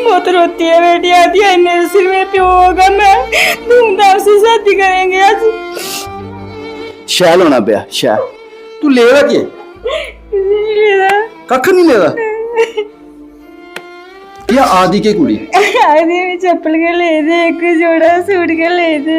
बहुत रोती है बेटी, आती है इन्हें सिर में प्यो होगा, मैं धूमधाम से शादी करेंगे आज। शैल होना पिया शैल। तू लेगा के कख नहीं लेगा या आदि के कुड़ी आदि में चप्पल के ले दे, एक जोड़ा सूट के ले दे।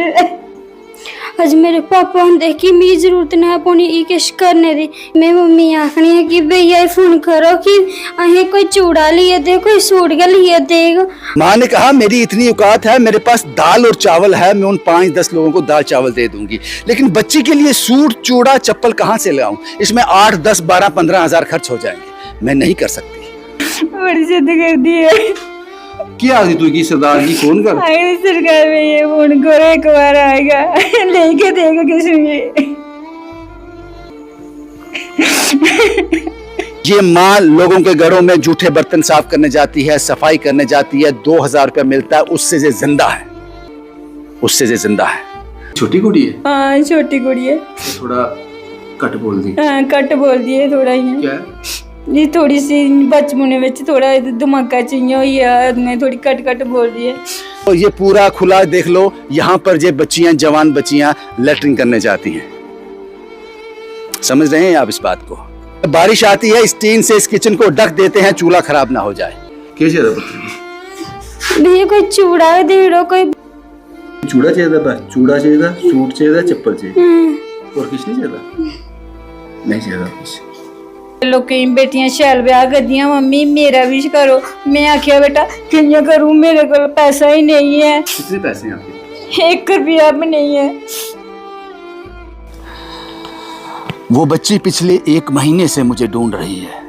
अज मेरे पापा होंदे कि मी जरूरत ना पौनी ई किश करने दी। मैं मम्मी आखनी है कि भैया फोन करो कि अहें कोई चूड़ा लिए दे, कोई सूट के लिए देगा। माँ ने कहा मेरी इतनी औकात है, मेरे पास दाल और चावल है, मैं उन 5-10 लोगों को दाल चावल दे दूंगी, लेकिन बच्ची के लिए सूट चूड़ा चप्पल कहाँ से लाऊं? इसमें 8, 10, 12, 15 हजार खर्च हो जाएंगे। मैं नहीं कर सकती। बड़ी जिद कर दी है। क्या आदि तू की सरदार की फोन कर आएगी सरकार में, ये फोन करो एक बार आएगा, लेके देगा किसी में। ये माँ लोगों के घरों में जूठे बर्तन साफ करने जाती है, सफाई करने जाती है, 2000 रुपया मिलता है, उससे से जिंदा है, उससे से जिंदा है। छोटी कुड़ी है? हाँ छोटी कुड़ी है। थोड़ा कट बोल दी। हाँ कट बोल दिए थोड़ा ही। क्या? जी थोड़ी सी बचपने में थोड़ा धमाका चाहिए हुई है, मैं थोड़ी कट कट बोल दी है। तो ये पूरा खुला देख लो, यहाँ पर ये बच्चियां, जवान बच्चियां लैट्रिन करने जाती हैं। समझ रहे हैं आप इस बात को? बारिश आती है, इस टीन से इस किचन को ढक देते हैं, चूल्हा खराब ना हो जाए। कैसे भैया कोई चूड़ा दे दो, कोई चूड़ा चाहिए था, चूड़ा चाहिए था, सूट चाहिए था, चप्पल चाहिए, और कुछ नहीं चाहिए था? नहीं चाहिए कुछ। लोग बेटियां शैल ब्याह कर दिया, मम्मी मेरा भी करो। मैं आखिया बेटा कियां करूं, मेरे को पैसा ही नहीं है। कितने पैसे हैं आपके? 1 रुपया भी नहीं है। वो बच्ची पिछले 1 महीने से मुझे ढूंढ रही है,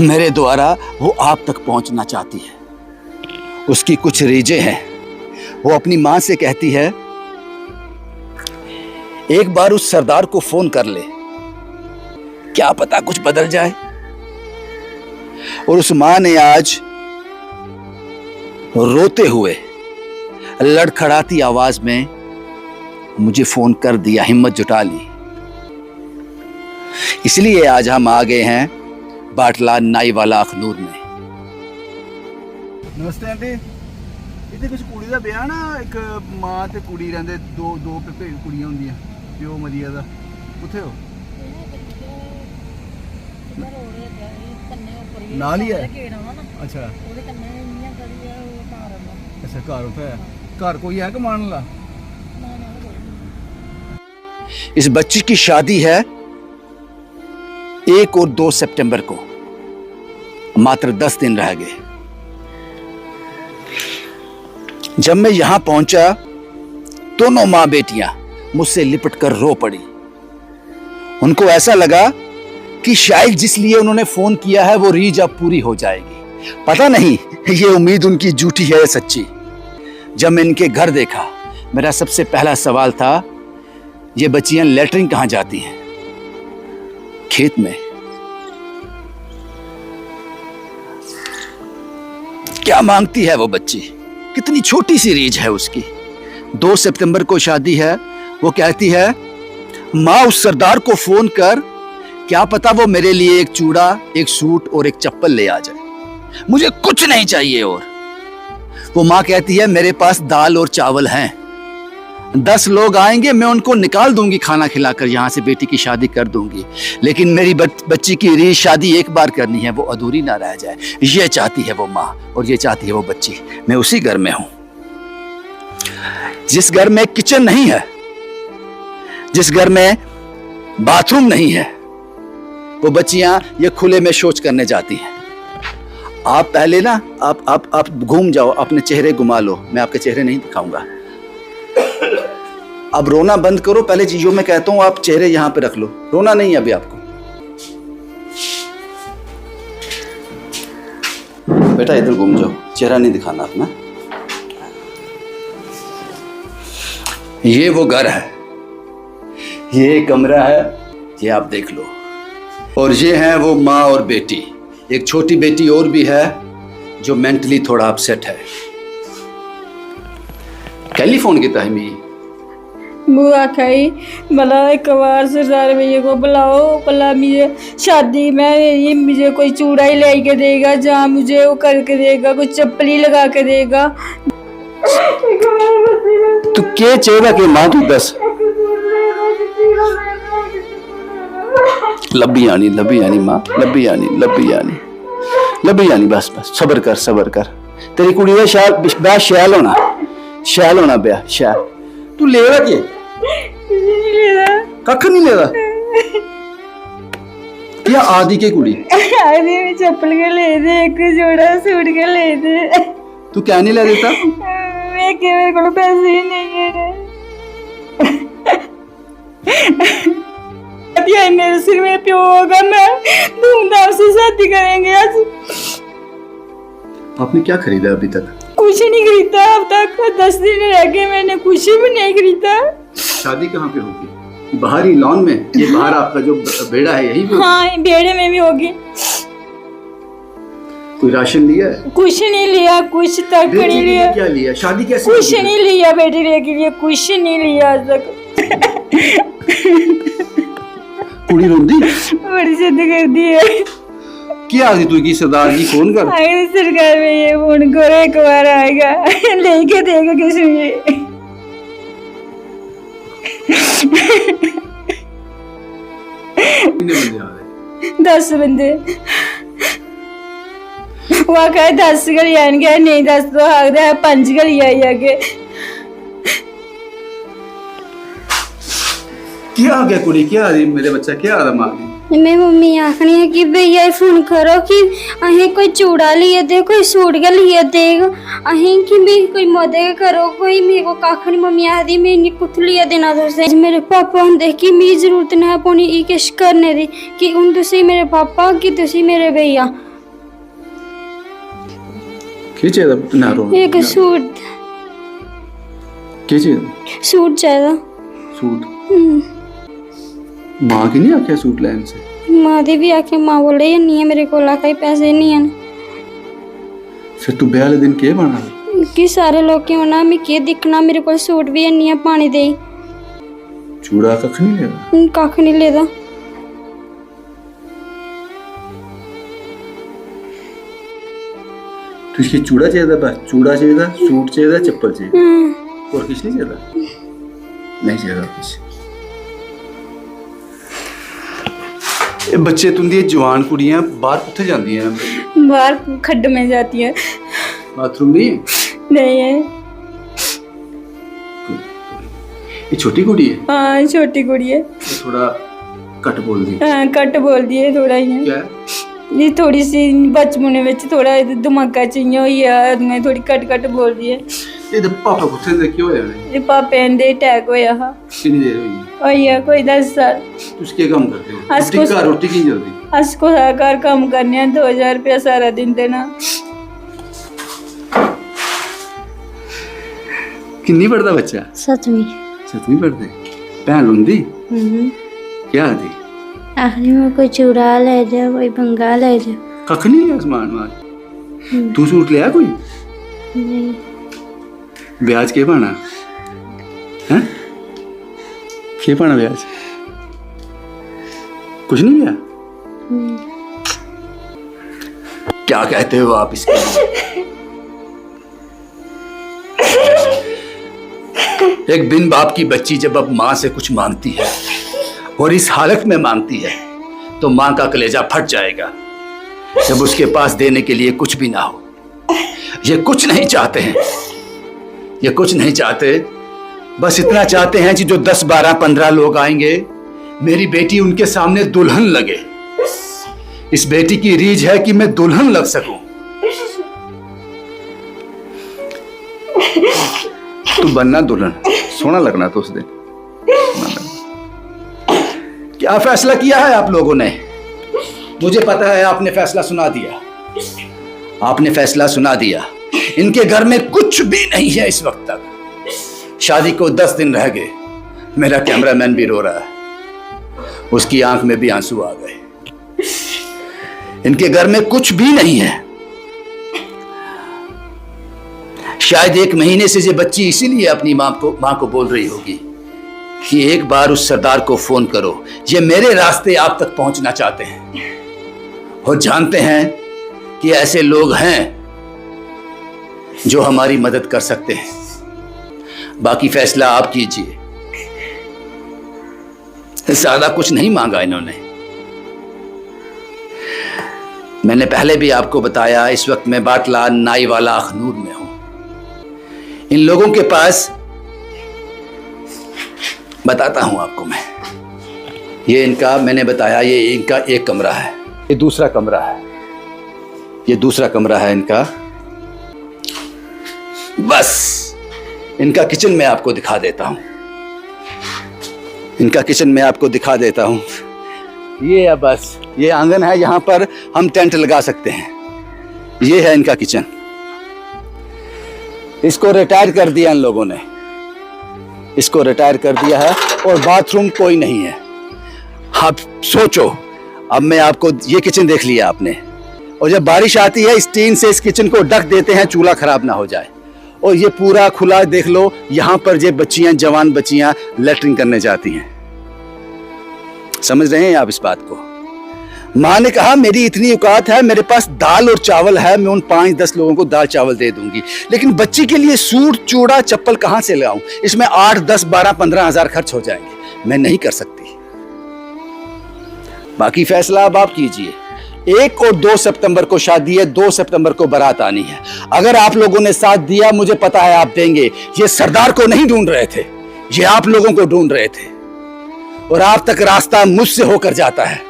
मेरे द्वारा वो आप तक पहुंचना चाहती है। उसकी कुछ रीजें हैं। वो अपनी मां से कहती है एक बार उस सरदार को फोन कर ले, क्या पता कुछ बदल जाए। और उस मां ने आज रोते हुए लड़खड़ाती आवाज में मुझे फोन कर दिया, हिम्मत जुटा ली। इसलिए आज हम आ गए हैं बाटला नाई वाला अखनूर में। नमस्ते आंटी, इतने कुछ कुड़ी दा ब्याह ना, एक मां ते कुड़ी रहंदे, दो कुड़ियां हुंदियां, प्यो मरिया दा, उत्थे हो नाल ही है? अच्छा अच्छा, घर उत्थे है? घर कोई है कमान वाला? इस बच्ची की शादी है 1 और 2 सितंबर को, मात्र 10 दिन रह गए। जब मैं यहां पहुंचा, दोनों मां बेटियां मुझसे लिपट कर रो पड़ी। उनको ऐसा लगा कि शायद जिस लिए उन्होंने फोन किया है वो रीज अब पूरी हो जाएगी। पता नहीं ये उम्मीद उनकी झूठी है या सच्ची। जब मैं इनके घर देखा, मेरा सबसे पहला सवाल था ये बच्चियां लैट्रिन कहां जाती हैं? खेत में। क्या मांगती है वो बच्ची? कितनी छोटी सी रीज है उसकी। 2 सितंबर को शादी है, वो कहती है मां उस सरदार को फोन कर, क्या पता वो मेरे लिए एक चूड़ा, एक सूट और एक चप्पल ले आ जाए, मुझे कुछ नहीं चाहिए। और वो मां कहती है मेरे पास दाल और चावल हैं, 10 लोग आएंगे, मैं उनको निकाल दूंगी खाना खिलाकर, यहां से बेटी की शादी कर दूंगी, लेकिन मेरी बच्ची की रीज शादी एक बार करनी है, वो अधूरी ना रह जाए। ये चाहती है वो मां और ये चाहती है वो बच्ची। मैं उसी घर में हूं जिस घर में किचन नहीं है, जिस घर में बाथरूम नहीं है। वो बच्चियां ये खुले में शौच करने जाती हैं। आप पहले ना आप घूम जाओ, अपने चेहरे घुमा लो, मैं आपके चेहरे नहीं दिखाऊंगा। अब रोना बंद करो, पहले चीजों में कहता हूं आप चेहरे यहां पे रख लो, रोना नहीं है अभी आपको। बेटा इधर घूम जाओ, चेहरा नहीं दिखाना अपना। ये वो घर है, ये कमरा है, ये आप देख लो। और ये हैं वो माँ और बेटी, एक छोटी बेटी और भी है जो मेंटली थोड़ा अपसेट है। टेलीफोन की टाइम ही वो आखा ही भला एक बार सरदार भैया को बुलाओ, भला मुझे शादी में मुझे कोई चूड़ा ही ले के देगा, जहाँ मुझे वो करके देगा, कोई चप्पल ही लगा के देगा। तू के चाहिए कि मां तू दस लब्बी आनी मां, लब्बी आनी बस सबर कर तेरी कुड़ी दा शैल ब्याह शैल होना ब्याह शैल। तू लेगा के कख नहीं लेगा क्या आदि के कुड़ी आदि में चप्पल के ले दे, एक जोड़ा सूट के ले दे। तू क्या नहीं ले देता? मेरे को पैसे ही नहीं है मेरे सिर में प्यो होगा, मैं धूमधाम से शादी करेंगे आज। आपने क्या खरीदा अभी तक? कुछ नहीं खरीदा अब तक, 10 दिन रह गए, मैंने कुछ भी नहीं खरीदा। शादी कहाँ पे होगी? बाहर ही लॉन में? ये बाहर आपका जो बेड़ा है यही पे? हाँ बेड़े में भी होगी। कोई राशन लिया है? कुछ नहीं लिया, कुछ तक नहीं लिया। क्या लिया? शादी कैसे? कुछ नहीं लिया बेटी के लिए, कुछ नहीं लिया आज तक। कुड़ी रोंदी बड़ी जिद कर दी है। क्या आदि तू की सरदार जी फोन कर? आगे सरकार में ये फोन करो, एक बार आएगा लेके देगा किसी में। कितने बंदे आ रहे? 10 बंदे। वो कहे 10 गली आएंगे, नहीं 10 तो आगे 5 गली आई आगे। क्या आ गया कुड़ी? क्या आ रही मेरे बच्चा? क्या आ रहा मां? मेरी मम्मी आखनी है कि भैया फोन करो कि अहें कोई चूड़ा लिए दे, कोई सूट के लिए दे, अहें कि भी कोई मदद करो, कोई मेरे को कख नहीं। मम्मी आखदी मैं कुछ लिया देना तुसें। मेरे पापा होंदे कि मिगी जरूरत नहीं पौनी ई किश करने दी, कि हुन तुसी मेरे पापा कि तुसी मेरे भैया। की चाहिए ना रो? एक सूट। की चाहिए? सूट चाहिए। सूट? मां की नहीं आख्या सूट लैन से? मां दी भी आखे, मां बोले नहीं है मेरे को, आखे पैसे नहीं है। फिर तू ब्याह वाले दिन के बना? कि सारे लोग क्यों ना मैं के दिखना, मेरे को सूट भी नहीं है पानी दे। चूड़ा कख नहीं लेगा? कख नहीं लेदा। तो इसकी चूड़ा चाहिए था बस? चूड़ा चाहिए था, सूट चाहिए था, चप्पल चाहिए, और कुछ नहीं चाहिए था? नहीं चाहिए था कुछ। ये बच्चे तुंदी जवान कुड़ियां बाहर किथे जाती हैं? बाहर खड्ड में जाती है। बाथरूम नहीं है? नहीं है। ये छोटी कुड़ी है? हाँ छोटी कुड़ी है। ये थोड़ा कट बोल दी। हाँ कट बोल दिए थोड़ा ही। क्या? ये थोड़ी सी बचपने में थोड़ा धमाका चाहिए हुई है, मैं थोड़ी कट बोल दी है। ये पापा कुत्थे दे क्यों होया? ये पापे दे अटैक होया हा। कितनी देर हुई? होया कोई 10 साल। उसके काम करते हो? असको रोटी की जल्दी? असको साकार काम करने 2000 रुपया सारा दिन देना। किन्नी पढ़ता बच्चा? 7वीं पढ़ते? भैन रोंदी? क्या आदि? आखिरी में कोई चूड़ा ले जा, कोई बंगा ले जा। कख नहीं लिया समान मार? तू सूट लिया कोई? नहीं। ब्याज के पाना है? के पाना ब्याज? कुछ नहीं लिया? क्या कहते हो आप इसके? एक बिन बाप की बच्ची जब अब मां से कुछ मांगती है और इस हालत में मांगती है तो मां का कलेजा फट जाएगा जब उसके पास देने के लिए कुछ भी ना हो। ये कुछ नहीं चाहते हैं, ये कुछ नहीं चाहते, बस इतना चाहते हैं कि जो 10, 12, 15 लोग आएंगे मेरी बेटी उनके सामने दुल्हन लगे। इस बेटी की रीझ है कि मैं दुल्हन लग सकूं। तू बनना दुल्हन, सोना लगना तो उस दिन। क्या फैसला किया है आप लोगों ने? मुझे पता है आपने फैसला सुना दिया, आपने फैसला सुना दिया। इनके घर में कुछ भी नहीं है इस वक्त तक। शादी को 10 दिन रह गए। मेरा कैमरामैन भी रो रहा है, उसकी आंख में भी आंसू आ गए। इनके घर में कुछ भी नहीं है। शायद 1 महीने से ये बच्ची इसीलिए अपनी मां को बोल रही होगी कि एक बार उस सरदार को फोन करो, ये मेरे रास्ते आप तक पहुंचना चाहते हैं और जानते हैं कि ऐसे लोग हैं जो हमारी मदद कर सकते हैं। बाकी फैसला आप कीजिए। ज्यादा कुछ नहीं मांगा इन्होंने। मैंने पहले भी आपको बताया, इस वक्त मैं बाटला नाईवाला अखनूर में हूं। इन लोगों के पास बताता हूं आपको मैं। ये इनका, मैंने बताया, ये इनका एक कमरा है, ये दूसरा कमरा है, ये दूसरा कमरा है इनका। बस इनका किचन मैं आपको दिखा देता हूं, इनका किचन मैं आपको दिखा देता हूं। ये है बस, ये आंगन है, यहां पर हम टेंट लगा सकते हैं। ये है इनका किचन। इसको रिटायर कर दिया इन लोगों ने, इसको रिटायर कर दिया है और बाथरूम कोई नहीं है। आप सोचो, अब मैं आपको, ये किचन देख लिया आपने, और जब बारिश आती है इस टीन से इस किचन को ढक देते हैं, चूल्हा खराब ना हो जाए। और ये पूरा खुला देख लो, यहां पर ये बच्चियां, जवान बच्चियां लैट्रिन करने जाती हैं। समझ रहे हैं आप इस बात को? माँ ने कहा मेरी इतनी औकात है, मेरे पास दाल और चावल है, मैं उन 5-10 लोगों को दाल चावल दे दूंगी, लेकिन बच्ची के लिए सूट, चूड़ा, चप्पल कहां से लाऊं? इसमें 8, 10, 12, 15 हजार खर्च हो जाएंगे। मैं नहीं कर सकती। बाकी फैसला अब आप कीजिए। 1 और 2 सितंबर को शादी है, 2 सितंबर को बारात आनी है। अगर आप लोगों ने साथ दिया, मुझे पता है आप देंगे। ये सरदार को नहीं ढूंढ रहे थे, ये आप लोगों को ढूंढ रहे थे, और आप तक रास्ता मुझसे होकर जाता है।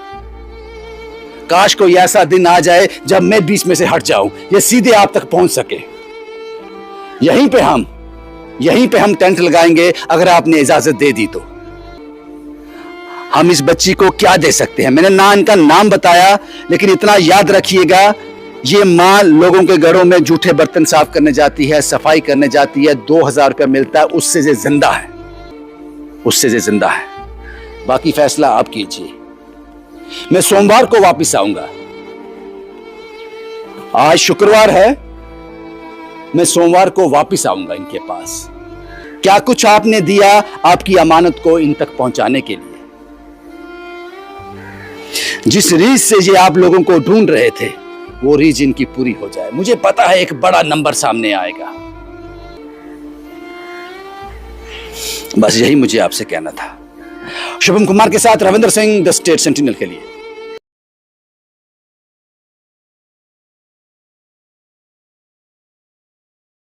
काश कोई ऐसा दिन आ जाए जब मैं बीच में से हट जाऊं, ये सीधे आप तक पहुंच सके। यहीं पे हम टेंट लगाएंगे, अगर आपने इजाजत दे दी तो। हम इस बच्ची को क्या दे सकते हैं? मैंने ना इनका नाम बताया, लेकिन इतना याद रखिएगा, ये माँ लोगों के घरों में जूठे बर्तन साफ करने जाती है, सफाई करने जाती है, 2000 रुपया मिलता है, उससे ये जिंदा है, उससे ये जिंदा है। बाकी फैसला आप कीजिए। मैं सोमवार को वापस आऊंगा। आज शुक्रवार है, मैं सोमवार को वापस आऊंगा इनके पास। क्या कुछ आपने दिया आपकी अमानत को इन तक पहुंचाने के लिए? जिस रीज से ये आप लोगों को ढूंढ रहे थे, वो रीज इनकी पूरी हो जाए। मुझे पता है एक बड़ा नंबर सामने आएगा। बस यही मुझे आपसे कहना था। शुभम कुमार के साथ Ravindra Singh, the state sentinel के लिए।